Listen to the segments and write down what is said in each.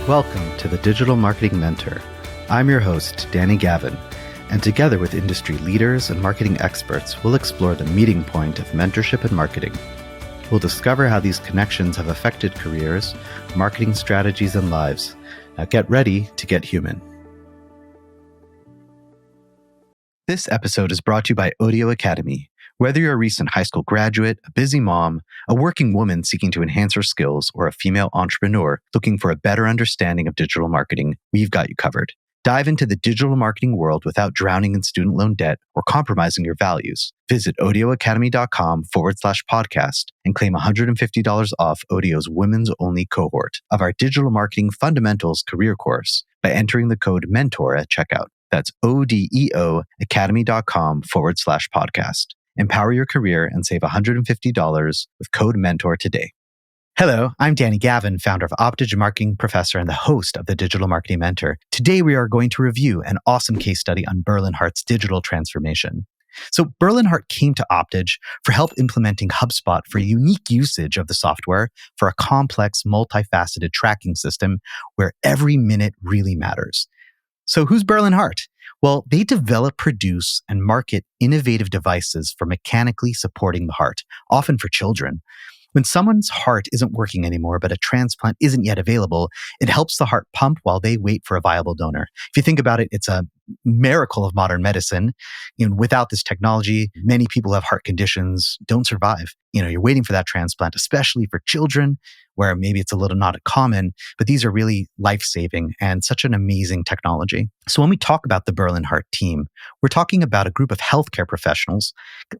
Welcome to the Digital Marketing Mentor. I'm your host, Danny Gavin, and together with industry leaders and marketing experts, we'll explore the meeting point of mentorship and marketing. We'll discover how these connections have affected careers, marketing strategies, and lives. Now get ready to get human. This episode is brought to you by Audio Academy. Whether you're a recent high school graduate, a busy mom, a working woman seeking to enhance her skills, or a female entrepreneur looking for a better understanding of digital marketing, we've got you covered. Dive into the digital marketing world without drowning in student loan debt or compromising your values. Visit audioacademy.com/podcast and claim $150 off Audio's women's only cohort of our digital marketing fundamentals career course by entering the code MENTOR at checkout. That's odeoacademy.com/podcast. Empower your career and save $150 with code MENTOR today. Hello, I'm Danny Gavin, founder of Optidge Marketing Professor and the host of the Digital Marketing Mentor. Today, we are going to review an awesome case study on Berlin-Hart's digital transformation. So Berlin-Hart came to Optidge for help implementing Hubspot for unique usage of the software for a complex, multifaceted tracking system where every minute really matters. So who's Berlin-Hart? Well, they develop, produce, and market innovative devices for mechanically supporting the heart, often for children. When someone's heart isn't working anymore, but a transplant isn't yet available, it helps the heart pump while they wait for a viable donor. If you think about it, it's a miracle of modern medicine. Without this technology, many people who have heart conditions don't survive. You're waiting for that transplant, especially for children, where maybe it's a little not common, but these are really life-saving and such an amazing technology. So when we talk about the Berlin-Hart team, we're talking about a group of healthcare professionals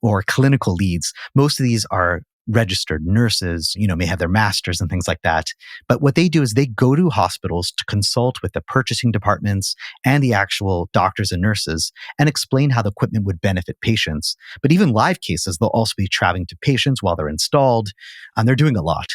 or clinical leads. Most of these are registered nurses, may have their masters and things like that. But what they do is they go to hospitals to consult with the purchasing departments and the actual doctors and nurses and explain how the equipment would benefit patients. But even live cases, they'll also be traveling to patients while they're installed, and they're doing a lot.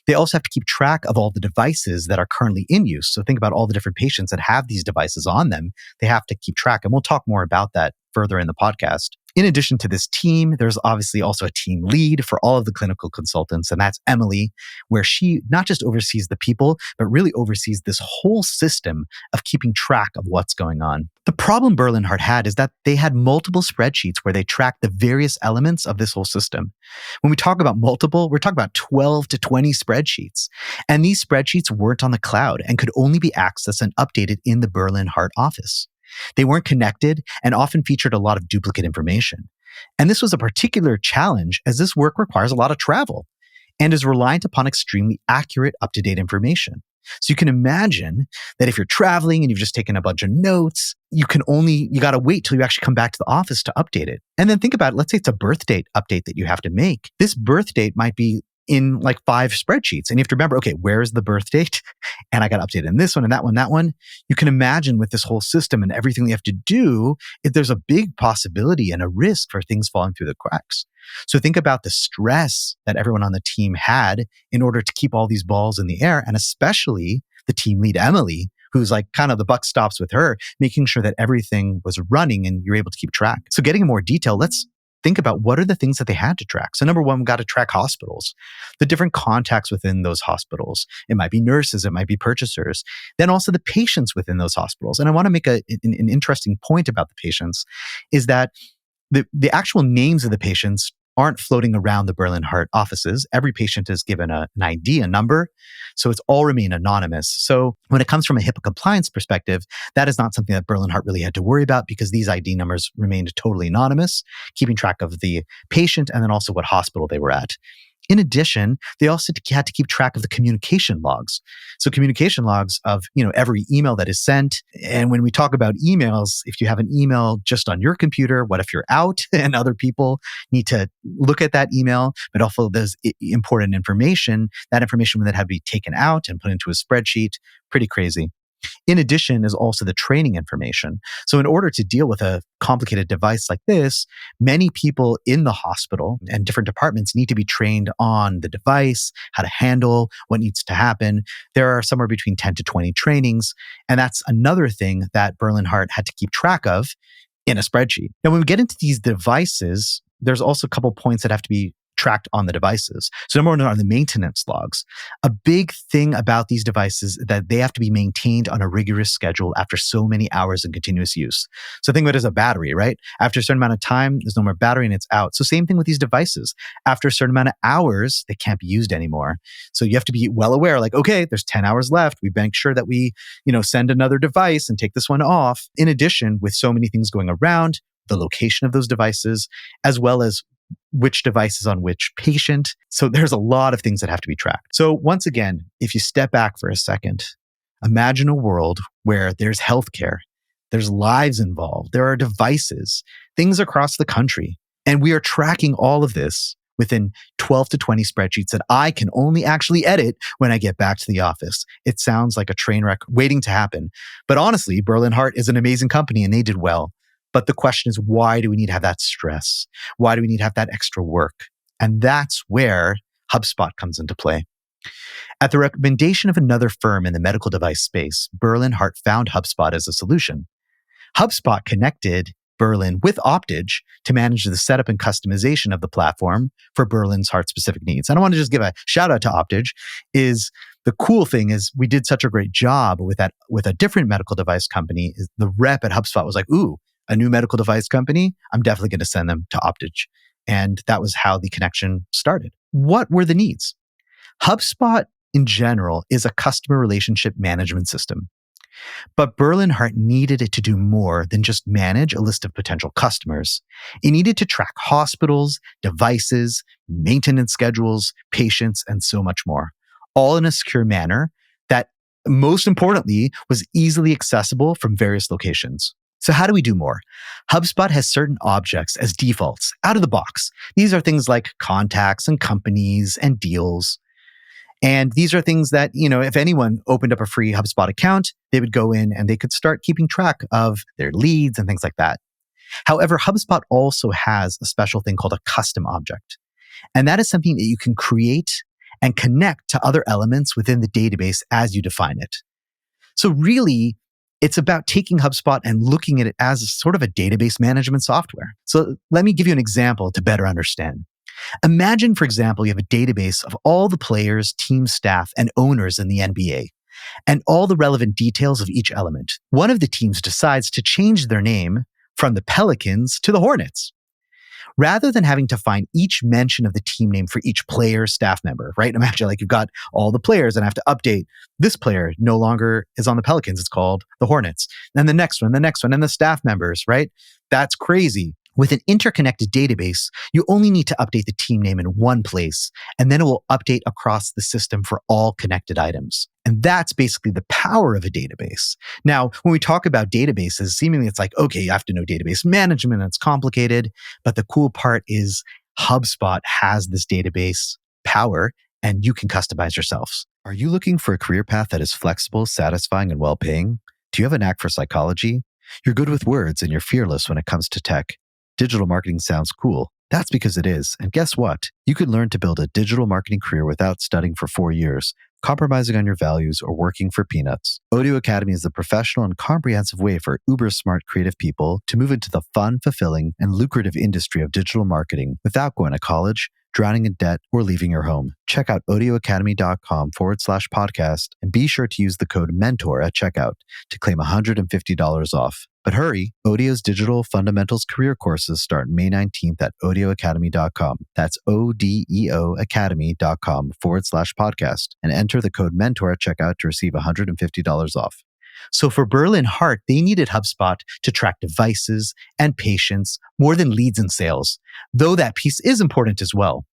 They also have to keep track of all the devices that are currently in use. So think about all the different patients that have these devices on them. They have to keep track. And we'll talk more about that further in the podcast. In addition to this team, there's obviously also a team lead for all of the clinical consultants, and that's Emily, where she not just oversees the people, but really oversees this whole system of keeping track of what's going on. The problem Berlin-Hart had is that they had multiple spreadsheets where they tracked the various elements of this whole system. When we talk about multiple, we're talking about 12 to 20 spreadsheets. And these spreadsheets weren't on the cloud and could only be accessed and updated in the Berlin-Hart office. They weren't connected and often featured a lot of duplicate information. And this was a particular challenge as this work requires a lot of travel and is reliant upon extremely accurate, up-to-date information. So you can imagine that if you're traveling and you've just taken a bunch of notes, you got to wait till you actually come back to the office to update it. And then think about it. Let's say it's a birth date update that you have to make. This birth date might be in like 5 spreadsheets. And you have to remember, okay, where's the birth date? And I got to update in this one and that one, that one. You can imagine with this whole system and everything you have to do, if there's a big possibility and a risk for things falling through the cracks. So think about the stress that everyone on the team had in order to keep all these balls in the air, and especially the team lead, Emily, who's like kind of the buck stops with her, making sure that everything was running and you're able to keep track. So getting in more detail, let's think about what are the things that they had to track. So number one, we got to track hospitals, the different contacts within those hospitals. It might be nurses, it might be purchasers, then also the patients within those hospitals. And I want to make an interesting point about the patients is that the actual names of the patients aren't floating around the Berlin-Hart offices. Every patient is given an ID, a number, so it's all remain anonymous. So when it comes from a HIPAA compliance perspective, that is not something that Berlin-Hart really had to worry about because these ID numbers remained totally anonymous, keeping track of the patient and then also what hospital they were at. In addition, they also had to keep track of the communication logs. So communication logs of, every email that is sent. And when we talk about emails, if you have an email just on your computer, what if you're out and other people need to look at that email, but also there's important information, that information would then have to be taken out and put into a spreadsheet. Pretty crazy. In addition is also the training information. So in order to deal with a complicated device like this, many people in the hospital and different departments need to be trained on the device, how to handle, what needs to happen. There are somewhere between 10 to 20 trainings. And that's another thing that Berlin-Hart had to keep track of in a spreadsheet. Now, when we get into these devices, there's also a couple points that have to be tracked on the devices. So number one are the maintenance logs. A big thing about these devices is that they have to be maintained on a rigorous schedule after so many hours in continuous use. So think of it as a battery, right? After a certain amount of time, there's no more battery and it's out. So same thing with these devices. After a certain amount of hours, they can't be used anymore. So you have to be well aware, like, okay, there's 10 hours left. We make sure that we, send another device and take this one off. In addition, with so many things going around, the location of those devices, as well as which device is on which patient. So there's a lot of things that have to be tracked. So once again, if you step back for a second, imagine a world where there's healthcare, there's lives involved, there are devices, things across the country, and we are tracking all of this within 12 to 20 spreadsheets that I can only actually edit when I get back to the office. It sounds like a train wreck waiting to happen. But honestly, Berlin Hart is an amazing company and they did well. But the question is, why do we need to have that stress? Why do we need to have that extra work? And that's where Hubspot comes into play. At the recommendation of another firm in the medical device space, Berlin Hart found Hubspot as a solution. Hubspot connected Berlin with Optidge to manage the setup and customization of the platform for Berlin's heart-specific needs. And I want to just give a shout out to Optidge. The cool thing is we did such a great job with a different medical device company. The rep at HubSpot was like, ooh, a new medical device company, I'm definitely going to send them to Optidge. And that was how the connection started. What were the needs? HubSpot in general is a customer relationship management system. But Berlin Hart needed it to do more than just manage a list of potential customers. It needed to track hospitals, devices, maintenance schedules, patients, and so much more, all in a secure manner that, most importantly, was easily accessible from various locations. So how do we do more? HubSpot has certain objects as defaults out of the box. These are things like contacts and companies and deals. And these are things that, if anyone opened up a free HubSpot account, they would go in and they could start keeping track of their leads and things like that. However, HubSpot also has a special thing called a custom object. And that is something that you can create and connect to other elements within the database as you define it. So really, it's about taking HubSpot and looking at it as sort of a database management software. So let me give you an example to better understand. Imagine, for example, you have a database of all the players, team staff, and owners in the NBA, and all the relevant details of each element. One of the teams decides to change their name from the Pelicans to the Hornets. Rather than having to find each mention of the team name for each player, staff member, right? Imagine you've got all the players and I have to update. This player no longer is on the Pelicans. It's called the Hornets. Then the next one, and the staff members, right? That's crazy. With an interconnected database, you only need to update the team name in one place, and then it will update across the system for all connected items. And that's basically the power of a database. Now, when we talk about databases, seemingly it's like, okay, you have to know database management, it's complicated. But the cool part is HubSpot has this database power, and you can customize yourselves. Are you looking for a career path that is flexible, satisfying, and well-paying? Do you have a knack for psychology? You're good with words, and you're fearless when it comes to tech. Digital marketing sounds cool. That's because it is. And guess what? You can learn to build a digital marketing career without studying for 4 years, compromising on your values, or working for peanuts. Odeo Academy is the professional and comprehensive way for uber-smart creative people to move into the fun, fulfilling, and lucrative industry of digital marketing without going to college, drowning in debt, or leaving your home. Check out odeoacademy.com/podcast and be sure to use the code MENTOR at checkout to claim $150 off. But hurry, Odeo's Digital Fundamentals career courses start May 19th at odeoacademy.com. That's odeoacademy.com/podcast and enter the code MENTOR at checkout to receive $150 off. So for Berlin Hart, they needed HubSpot to track devices and patients more than leads and sales, though that piece is important as well.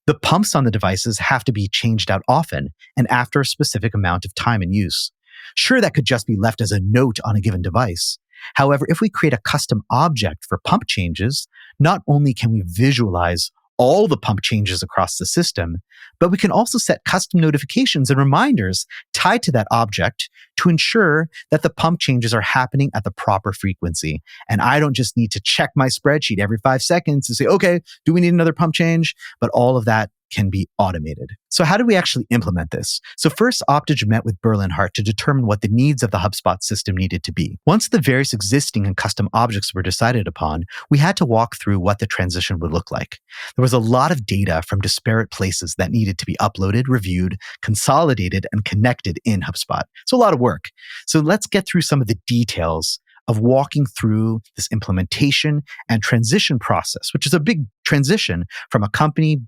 The pumps on the devices have to be changed out often and after a specific amount of time in use. Sure, that could just be left as a note on a given device. However, if we create a custom object for pump changes, not only can we visualize all the pump changes across the system, but we can also set custom notifications and reminders tied to that object to ensure that the pump changes are happening at the proper frequency. And I don't just need to check my spreadsheet every 5 seconds to say, okay, do we need another pump change? But all of that can be automated. So how do we actually implement this? So first, Optidge met with Berlin Hart to determine what the needs of the Hubspot system needed to be. Once the various existing and custom objects were decided upon, we had to walk through what the transition would look like. There was a lot of data from disparate places that needed to be uploaded, reviewed, consolidated, and connected in HubSpot. So a lot of work. So let's get through some of the details of walking through this implementation and transition process, which is a big transition from a company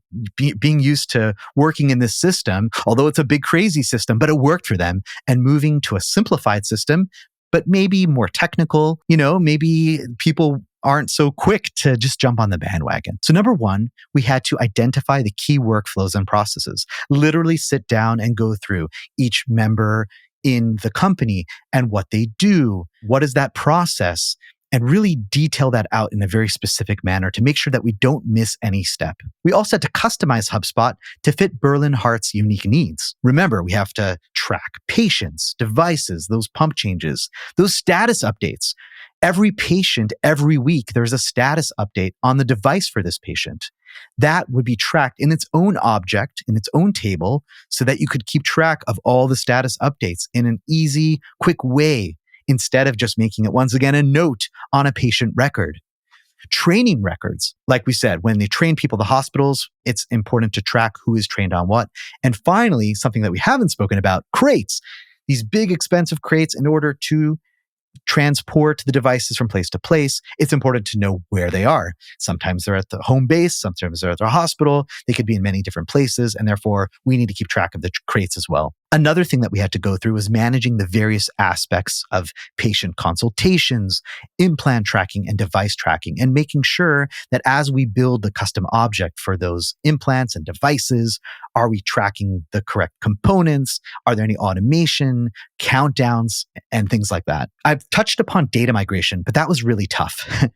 being used to working in this system, although it's a big, crazy system, but it worked for them, and moving to a simplified system, but maybe more technical. Maybe people aren't so quick to just jump on the bandwagon. So number one, we had to identify the key workflows and processes, literally sit down and go through each member in the company and what they do. What is that process? And really detail that out in a very specific manner to make sure that we don't miss any step. We also had to customize HubSpot to fit Berlin Hart's unique needs. Remember, we have to track patients, devices, those pump changes, those status updates. Every patient, every week, there's a status update on the device for this patient. That would be tracked in its own object, in its own table, so that you could keep track of all the status updates in an easy, quick way, instead of just making it once again a note on a patient record. Training records, like we said, when they train people, the hospitals, it's important to track who is trained on what. And finally, something that we haven't spoken about, crates. These big, expensive crates in order to transport the devices from place to place. It's important to know where they are. Sometimes they're at the home base, sometimes they're at their hospital. They could be in many different places, and therefore we need to keep track of the crates as well. Another thing that we had to go through was managing the various aspects of patient consultations, implant tracking, and device tracking, and making sure that as we build the custom object for those implants and devices, are we tracking the correct components? Are there any automation, countdowns, and things like that? I've touched upon data migration, but that was really tough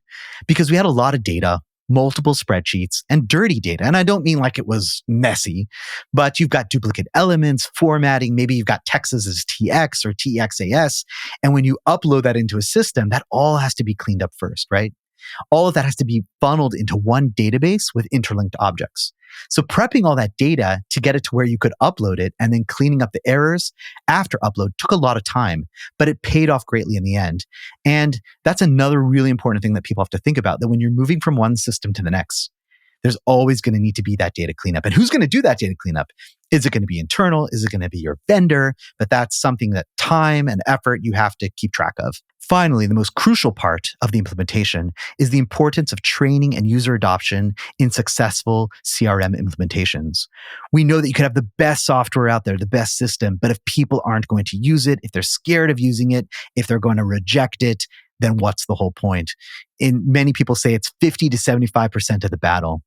because we had a lot of data, multiple spreadsheets, and dirty data. And I don't mean like it was messy, but you've got duplicate elements, formatting, maybe you've got Texas as TX or TXAS. And when you upload that into a system, that all has to be cleaned up first, right? All of that has to be funneled into one database with interlinked objects. So prepping all that data to get it to where you could upload it and then cleaning up the errors after upload took a lot of time, but it paid off greatly in the end. And that's another really important thing that people have to think about, that when you're moving from one system to the next, there's always going to need to be that data cleanup. And who's going to do that data cleanup? Is it going to be internal? Is it going to be your vendor? But that's something that time and effort you have to keep track of. Finally, the most crucial part of the implementation is the importance of training and user adoption in successful CRM implementations. We know that you could have the best software out there, the best system, but if people aren't going to use it, if they're scared of using it, if they're going to reject it, then what's the whole point? And many people say it's 50 to 75% of the battle.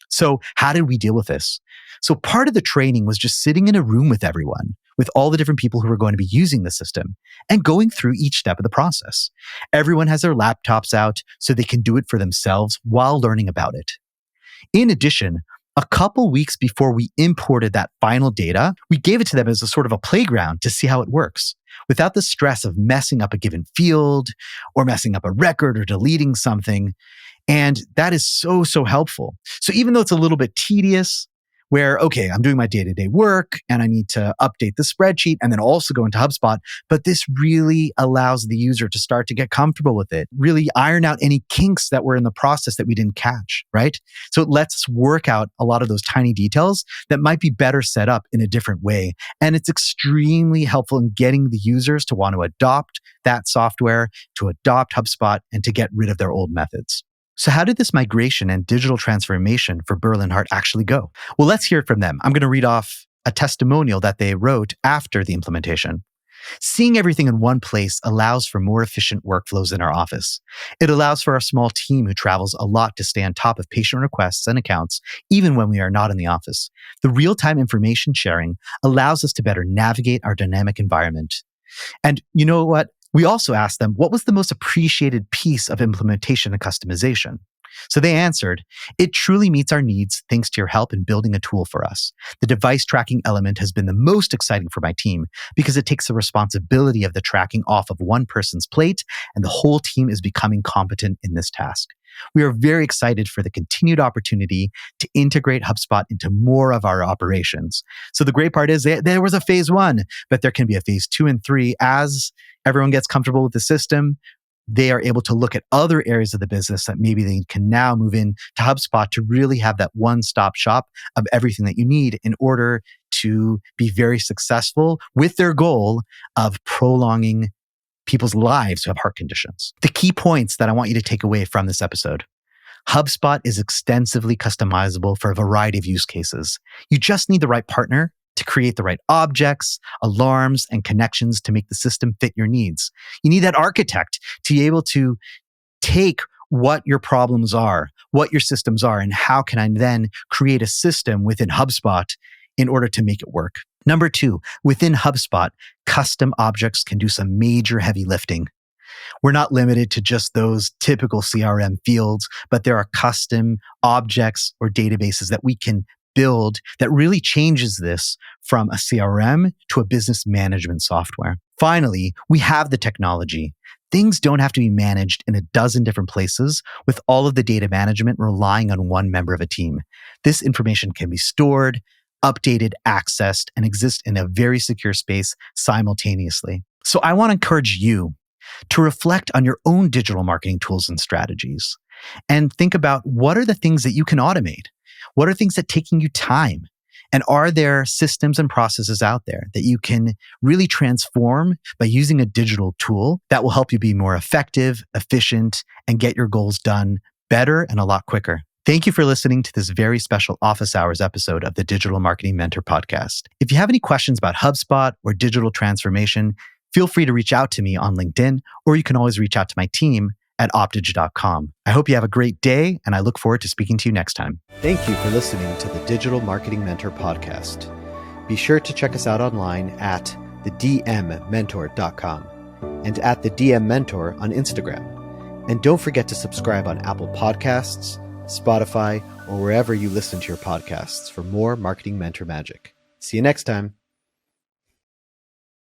So how did we deal with this? So part of the training was just sitting in a room with everyone, with all the different people who are going to be using the system and going through each step of the process. Everyone has their laptops out so they can do it for themselves while learning about it. In addition, a couple weeks before we imported that final data, we gave it to them as a sort of a playground to see how it works, without the stress of messing up a given field or messing up a record or deleting something. And that is so, so helpful. So even though it's a little bit tedious, where, okay, I'm doing my day-to-day work and I need to update the spreadsheet and then also go into HubSpot, but this really allows the user to start to get comfortable with it, really iron out any kinks that were in the process that we didn't catch, right? So it lets us work out a lot of those tiny details that might be better set up in a different way. And it's extremely helpful in getting the users to want to adopt that software, to adopt HubSpot, and to get rid of their old methods. So how did this migration and digital transformation for Berlin Hart actually go? Well, let's hear it from them. I'm going to read off a testimonial that they wrote after the implementation. Seeing everything in one place allows for more efficient workflows in our office. It allows for our small team who travels a lot to stay on top of patient requests and accounts, even when we are not in the office. The real-time information sharing allows us to better navigate our dynamic environment. And you know what? We also asked them, what was the most appreciated piece of implementation and customization? So they answered, "It truly meets our needs thanks to your help in building a tool for us. The device tracking element has been the most exciting for my team because it takes the responsibility of the tracking off of one person's plate, and the whole team is becoming competent in this task. We are very excited for the continued opportunity to integrate HubSpot into more of our operations." So the great part is there was a phase one, but there can be a phase 2 and 3 as everyone gets comfortable with the system. They are able to look at other areas of the business that maybe they can now move in to HubSpot to really have that one-stop shop of everything that you need in order to be very successful with their goal of prolonging people's lives who have heart conditions. The key points that I want you to take away from this episode. HubSpot is extensively customizable for a variety of use cases. You just need the right partner to create the right objects, alarms, and connections to make the system fit your needs. You need that architect to be able to take what your problems are, what your systems are, and how can I then create a system within HubSpot in order to make it work. Number 2, within HubSpot, custom objects can do some major heavy lifting. We're not limited to just those typical CRM fields, but there are custom objects or databases that we can build that really changes this from a CRM to a business management software. Finally, we have the technology. Things don't have to be managed in a dozen different places with all of the data management relying on one member of a team. This information can be stored, updated, accessed, and exist in a very secure space simultaneously. So I want to encourage you to reflect on your own digital marketing tools and strategies and think about what are the things that you can automate? What are things that are taking you time? And are there systems and processes out there that you can really transform by using a digital tool that will help you be more effective, efficient, and get your goals done better and a lot quicker? Thank you for listening to this very special office hours episode of the Digital Marketing Mentor podcast. If you have any questions about HubSpot or digital transformation, feel free to reach out to me on LinkedIn, or you can always reach out to my team at optidge.com. I hope you have a great day, and I look forward to speaking to you next time. Thank you for listening to the Digital Marketing Mentor podcast. Be sure to check us out online at thedmmentor.com and at the DM Mentor on Instagram. And don't forget to subscribe on Apple Podcasts, Spotify, or wherever you listen to your podcasts for more marketing mentor magic. See you next time.